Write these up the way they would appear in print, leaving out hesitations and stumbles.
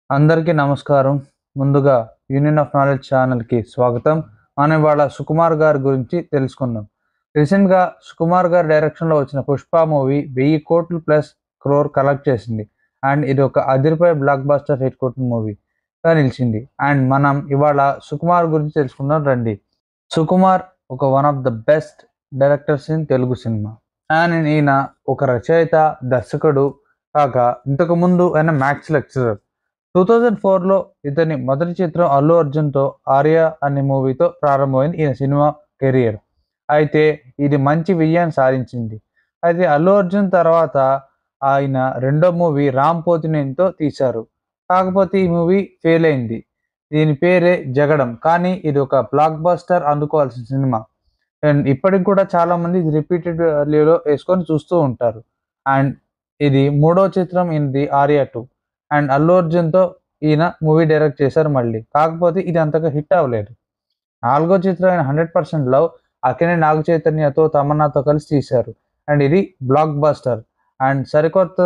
అందరికీ నమస్కారం. ముందుగా యూనియన్ ఆఫ్ నాలెడ్జ్ ఛానల్‌కి స్వాగతం. మనం ఇవాళ సుకుమార్ గారి గురించి తెలుసుకుందాం. రీసెంట్‌గా సుకుమార్ గారి డైరెక్షన్‌లో వచ్చిన 'పుష్ప' మూవీ 1000 కోట్లు ప్లస్ క్రోర్ కలెక్ట్ చేసింది. అండ్ ఇది ఒక అదిరిపోయే బ్లాక్ బస్టర్ హిట్ కొట్టిన మూవీగా నిలిచింది. అండ్ మనం ఇవాళ సుకుమార్ గురించి తెలుసుకుందాం రండి. Sukumar one of the best directors in Telugu cinema. And ఈయన ఒక రచయిత, దర్శకుడు కాక ఇంతకుముందు ఆయన మ్యాథ్స్ లెక్చరర్. 2004లో ఇతని మొదటి చిత్రం అల్లు అర్జున్‌తో 'ఆర్య' అనే మూవీతో ప్రారంభమైంది ఈయన సినిమా కెరియర్. అయితే ఇది మంచి విజయాన్ని సాధించింది. అయితే అల్లు అర్జున్ తర్వాత ఆయన రెండో మూవీ 'రామ్ పోతినేని'తో తీశారు. కాకపోతే ఈ మూవీ ఫెయిల్ అయింది. దీని పేరే 'జగడం'. కానీ ఇది ఒక బ్లాక్ బస్టర్ అందుకోవాల్సిన సినిమా. అండ్ ఇప్పటికి కూడా చాలామంది ఇది రిపీటెడ్ వాల్యూలో యేసుకొని చూస్తూ ఉంటారు. అండ్ ఇది మూడో చిత్రం ఈయనది 'ఆర్య 2'. అండ్ అల్లు అర్జున్‌తో ఈయన మూవీ డైరెక్ట్ చేశారు మళ్ళీ. కాకపోతే ఇది అంతగా హిట్ అవ్వలేదు. నాలుగో చిత్రం అయిన 100% లవ్ అక్కినేని నాగ చైతన్యతో, తమన్నాతో కలిసి తీశారు. అండ్ ఇది బ్లాక్ బస్టర్. అండ్ సరికొత్త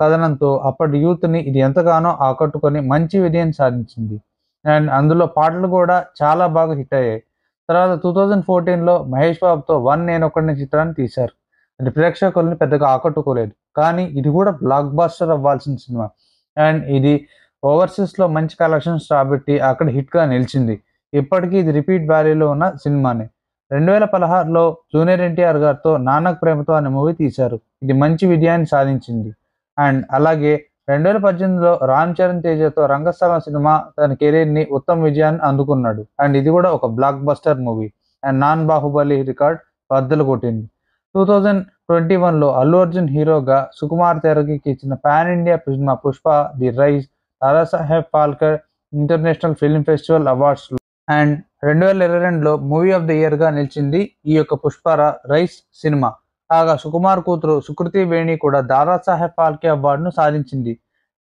కథనంతో అప్పటి యూత్‌ని ఇది ఎంతగానో ఆకట్టుకొని మంచి విజయం సాధించింది. అండ్ అందులో పాటలు కూడా చాలా బాగా హిట్ అయ్యాయి. తర్వాత 2014లో మహేష్ బాబుతో 'వన్ నేనొక్కడినే' చిత్రాన్ని తీశారు. అది ప్రేక్షకుల్ని పెద్దగా ఆకట్టుకోలేదు. కానీ ఇది కూడా బ్లాక్ బస్టర్ అవ్వాల్సిన సినిమా. అండ్ ఇది ఓవర్‌సీస్‌లో మంచి కలెక్షన్స్ రాబట్టి అక్కడ హిట్‌గా నిలిచింది. ఇప్పటికీ ఇది రిపీట్ వాల్యూలో ఉన్న సినిమానే. 2016లో జూనియర్ ఎన్టీఆర్ గారితో 'నాన్నకు ప్రేమతో' అనే మూవీ తీశారు. ఇది మంచి విజయాన్ని సాధించింది. అండ్ అలాగే 2018లో రామ్ చరణ్ తేజతో 'రంగస్థలం' సినిమా తన కెరీర్‌ని ఉత్తమ విజయాన్ని అందుకున్నాడు. అండ్ ఇది కూడా ఒక blockbuster movie. And 'non Baahubali' record బద్దలు కొట్టింది. 2021లో అల్లు అర్జున్ హీరోగా సుకుమార్ తెరకెక్కించిన pan India cinema 'Pushpa the rise' Dadasaheb Phalke international film festival అవార్డ్స్‌లో అండ్ 2022లో మూవీ ఆఫ్ ది ఇయర్‌గా నిలిచింది ఈ యొక్క 'పుష్ప రైజ్' సినిమా. కాగా సుకుమార్ కూతురు సుకృతి వేణి కూడా దాదాసాహెబ్ ఫాల్కే అవార్డును సాధించింది.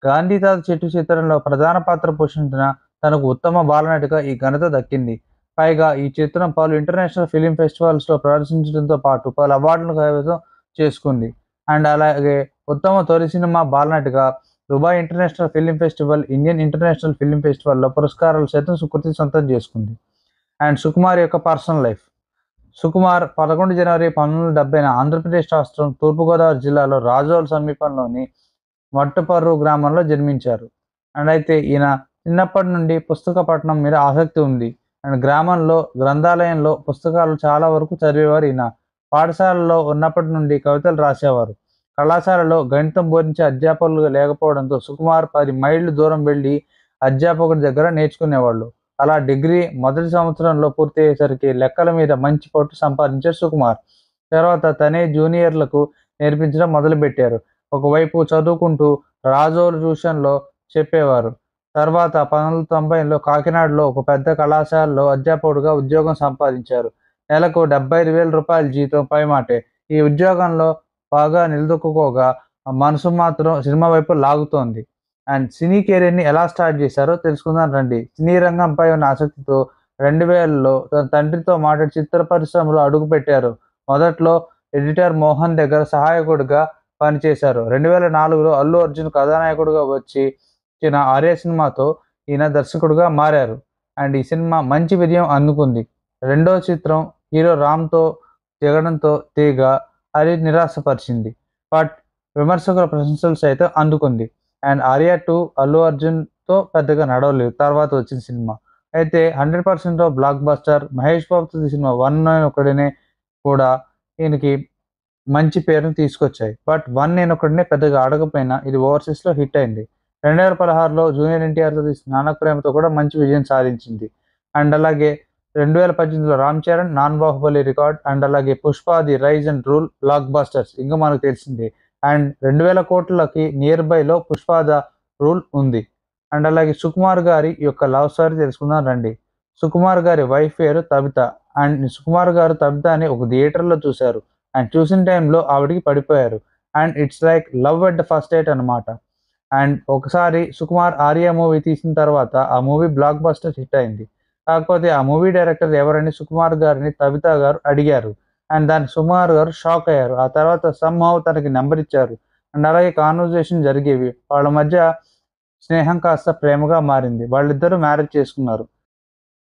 'గాంధీ తాత చెట్టు' చిత్రంలో ప్రధాన పాత్ర పోషించిన తనకు ఉత్తమ బాలనటిగా ఈ ఘనత దక్కింది. పైగా ఈ చిత్రం పలు ఇంటర్నేషనల్ ఫిల్మ్ ఫెస్టివల్స్‌లో ప్రదర్శించడంతో పాటు పలు అవార్డులను కైవసం చేసుకుంది. అండ్ అలాగే ఉత్తమ తొలి సినిమా బాలనటిగా Dubai international film festival, Indian international film ఫెస్టివల్‌లో పురస్కారాలు సైతం సుకృతి సొంతం చేసుకుంది. అండ్ సుకుమార్ యొక్క పర్సనల్ లైఫ్. సుకుమార్ 11 జనవరి 1970న ఆంధ్రప్రదేశ్ రాష్ట్రం తూర్పుగోదావరి జిల్లాలో రాజోల్ సమీపంలోని మట్టపర్రు గ్రామంలో జన్మించారు. అండ్ అయితే ఈయన చిన్నప్పటి నుండి పుస్తక పఠనం మీద ఆసక్తి ఉంది. అండ్ గ్రామంలో గ్రంథాలయంలో పుస్తకాలు చాలా వరకు చదివేవారు ఈయన. పాఠశాలలో ఉన్నప్పటి నుండి కవితలు రాసేవారు. కళాశాలలో గణితం బోధించే అధ్యాపకులు లేకపోవడంతో సుకుమార్ 10 మైళ్ళు దూరం వెళ్లి అధ్యాపకుడి దగ్గర నేర్చుకునేవాళ్ళు. అలా డిగ్రీ మొదటి సంవత్సరంలో పూర్తయ్యేసరికి లెక్కల మీద మంచి పట్టు సంపాదించారు సుకుమార్. తర్వాత తనే జూనియర్లకు నేర్పించడం మొదలుపెట్టారు. ఒకవైపు చదువుకుంటూ రాజోలు ట్యూషన్‌లో చెప్పేవారు. తర్వాత 1990లో కాకినాడలో ఒక పెద్ద కళాశాలలో అధ్యాపకుడిగా ఉద్యోగం సంపాదించారు. నెలకు రూ. 75,000 జీతం పైమాటే. ఈ ఉద్యోగంలో బాగా నిలదొక్కుకోగా మనసు మాత్రం సినిమా వైపు లాగుతోంది. అండ్ సినీ కెరీర్‌ని ఎలా స్టార్ట్ చేశారో తెలుసుకుందాం రండి. సినీ రంగంపై ఉన్న ఆసక్తితో 2000లో తన తండ్రితో మాట్లాడి చిత్ర పరిశ్రమలో అడుగుపెట్టారు. మొదట్లో ఎడిటర్ మోహన్ దగ్గర సహాయకుడిగా పనిచేశారు. 2004లో అల్లు అర్జున్ కథానాయకుడిగా వచ్చిన 'ఆర్య' సినిమాతో ఈయన దర్శకుడిగా మారారు. అండ్ ఈ సినిమా మంచి విజయం అందుకుంది. రెండో చిత్రం హీరో రామ్‌తో దిగడంతో తీగ అది నిరాశపరిచింది. బట్ విమర్శకుల ప్రశంసలు సైతం అందుకుంది. అండ్ 'ఆర్య 2' అల్లు అర్జున్‌తో పెద్దగా నడవలేదు తర్వాత వచ్చిన సినిమా. అయితే 100%లో బ్లాక్ బస్టర్. మహేష్ బాబుతో తీసిన 'వన్ నేనొక్కడినే' కూడా ఈయనకి మంచి పేరుని తీసుకొచ్చాయి. బట్ 'వన్ నేనొక్కడినే' పెద్దగా ఆడకపోయినా ఇది ఓవర్‌సీస్‌లో హిట్ అయింది. 2016లో జూనియర్ ఎన్టీఆర్‌తో తీసిన 'నాన్నకు ప్రేమతో' కూడా మంచి విజయం సాధించింది. అండ్ అలాగే 2018లో 'Ram Charan', 'non Baahubali' record. And అలాగే 'Pushpa the rise and rule' blockbusters ఇంకా మనకు తెలిసిందే. అండ్ 2000 కోట్లకి నియర్ బైలో 'పుష్ప ద రూల్' ఉంది. అండ్ అలాగే సుకుమార్ గారి యొక్క లవ్ స్టోరీ తెలుసుకుందాం రండి. సుకుమార్ గారి వైఫ్ పేరు తబిత. అండ్ సుకుమార్ గారు తబితని ఒక థియేటర్‌లో చూసారు. అండ్ చూసిన టైంలో ఆవిడకి పడిపోయారు. And it's like love at the first sight అనమాట. అండ్ ఒకసారి సుకుమార్ 'ఆర్య' మూవీ తీసిన తర్వాత ఆ మూవీ బ్లాక్ బస్టర్ హిట్ అయింది. కాకపోతే ఆ మూవీ డైరెక్టర్ ఎవరని సుకుమార్ గారిని తబిత గారు అడిగారు. అండ్ దానికి సుకుమార్ గారు షాక్ అయ్యారు. ఆ తర్వాత సమ్‌హౌ తనకి నంబర్ ఇచ్చారు. అండ్ అలాగే కాన్వర్జేషన్ జరిగేవి. వాళ్ళ మధ్య స్నేహం కాస్త ప్రేమగా మారింది. వాళ్ళిద్దరూ మ్యారేజ్ చేసుకున్నారు.